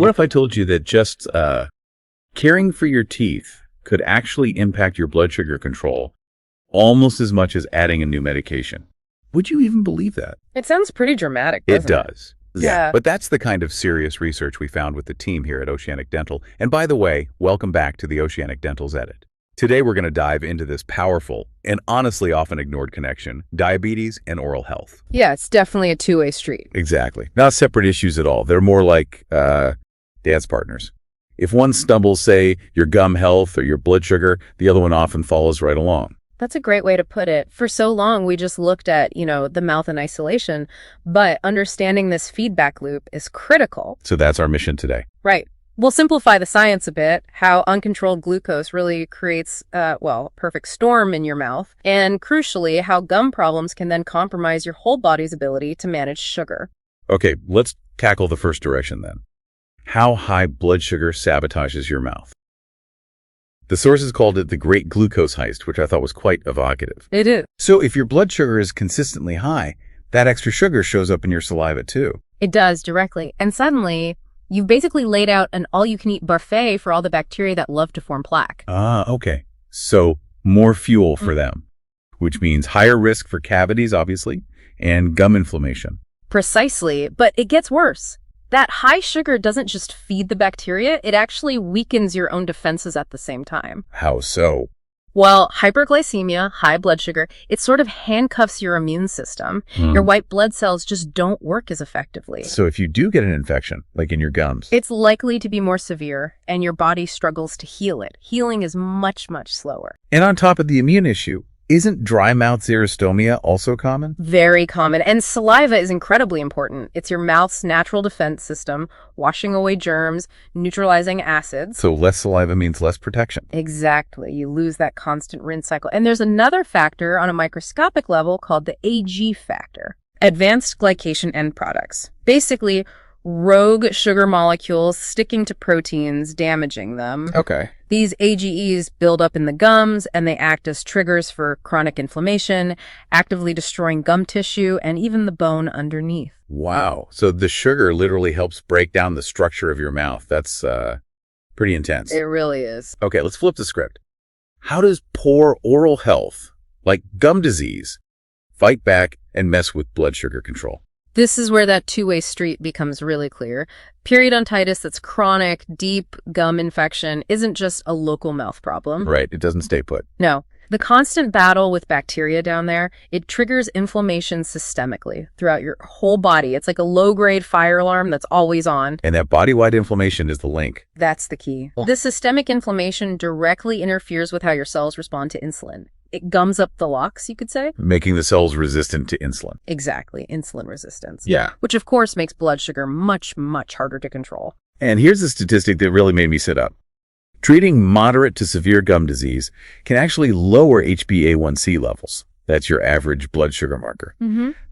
What if I told you that just caring for your teeth could actually impact your blood sugar control almost as much as adding a new medication? Would you even believe that? It sounds pretty dramatic, It doesn't it? does. Yeah. But that's the kind of serious research we found with the team here at Oceanic Dental. And by the way, welcome back to the Oceanic Dental's Edit. Today, we're going to dive into this powerful and honestly often ignored connection, diabetes and oral health. Yeah, it's definitely a two-way street. Exactly. Not separate issues at all. They're more like dance partners. If one stumbles, say, your gum health or your blood sugar, the other one often follows right along. That's a great way to put it. For so long, we just looked at, the mouth in isolation, but understanding this feedback loop is critical. So that's our mission today. Right. We'll simplify the science a bit, how uncontrolled glucose really creates, a perfect storm in your mouth, and crucially, how gum problems can then compromise your whole body's ability to manage sugar. Okay, let's tackle the first direction then. How high blood sugar sabotages your mouth. The sources called it the Great Glucose Heist, which I thought was quite evocative. It is. So if your blood sugar is consistently high, that extra sugar shows up in your saliva too. It does directly. And suddenly, you've basically laid out an all-you-can-eat buffet for all the bacteria that love to form plaque. Okay. So more fuel for them, which means higher risk for cavities, obviously, and gum inflammation. Precisely, but it gets worse. That high sugar doesn't just feed the bacteria, it actually weakens your own defenses at the same time. How so? Well, hyperglycemia, high blood sugar, it sort of handcuffs your immune system. Your white blood cells just don't work as effectively. So if you do get an infection, like in your gums, It's likely to be more severe, and your body struggles to heal it. Healing is much, much slower. and on top of the immune issue, isn't dry mouth xerostomia also common? Very common. And saliva is incredibly important. It's your mouth's natural defense system, washing away germs, neutralizing acids. So less saliva means less protection. Exactly. You lose that constant rinse cycle. And there's another factor on a microscopic level called the AG factor, advanced glycation end products. Basically, rogue sugar molecules sticking to proteins, damaging them. Okay. These AGEs build up in the gums, and they act as triggers for chronic inflammation, actively destroying gum tissue and even the bone underneath. Wow. So the sugar literally helps break down the structure of your mouth. That's pretty intense. It really is. Okay, let's flip the script. How does poor oral health, like gum disease, fight back and mess with blood sugar control? This is where that two-way street becomes really clear. Periodontitis that's chronic, deep gum infection isn't just a local mouth problem. Right, it doesn't stay put. No. The constant battle with bacteria down there, it triggers inflammation systemically throughout your whole body. It's like a low-grade fire alarm that's always on. And that body-wide inflammation is the link. That's the key. The systemic inflammation directly interferes with how your cells respond to insulin. It gums up the locks, you could say. Making the cells resistant to insulin. Exactly, insulin resistance. Yeah. Which, of course, makes blood sugar much, much harder to control. And here's a statistic that really made me sit up. Treating moderate to severe gum disease can actually lower HbA1c levels. That's your average blood sugar marker.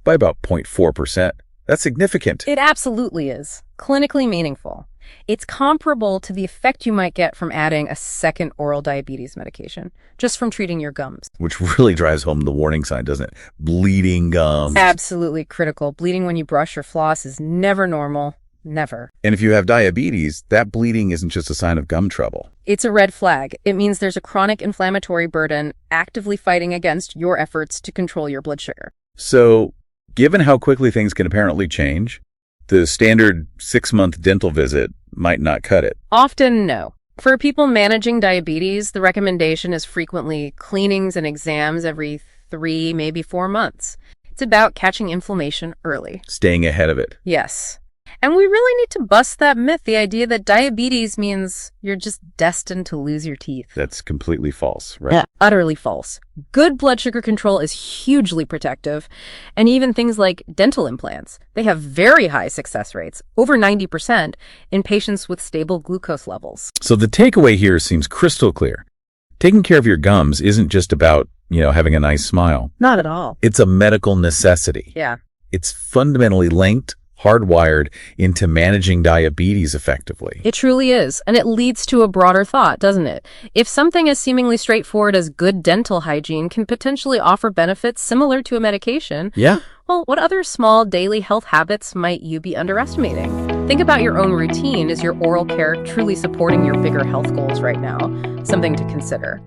By about 0.4%. That's significant. It absolutely is. Clinically meaningful. It's comparable to the effect you might get from adding a second oral diabetes medication, just from treating your gums. Which really drives home the warning sign, doesn't it? Bleeding gums. Absolutely critical. Bleeding when you brush or floss is never normal. Never. And if you have diabetes, that bleeding isn't just a sign of gum trouble. It's a red flag. It means there's a chronic inflammatory burden actively fighting against your efforts to control your blood sugar. So, given how quickly things can apparently change, the standard 6-month dental visit might not cut it. Often, no. For people managing diabetes, the recommendation is frequently cleanings and exams every 3, maybe 4 months. It's about catching inflammation early. Staying ahead of it. Yes. And we really need to bust that myth, the idea that diabetes means you're just destined to lose your teeth. That's completely false, right? Yeah, utterly false. Good blood sugar control is hugely protective. And even things like dental implants, they have very high success rates, over 90%, in patients with stable glucose levels. So the takeaway here seems crystal clear. Taking care of your gums isn't just about, having a nice smile. Not at all. It's a medical necessity. Yeah. It's fundamentally linked, hardwired into managing diabetes effectively. It truly is. And it leads to a broader thought, doesn't it? If something as seemingly straightforward as good dental hygiene can potentially offer benefits similar to a medication, Yeah. well, what other small daily health habits might you be underestimating? Think about your own routine. Is your oral care truly supporting your bigger health goals right now? Something to consider.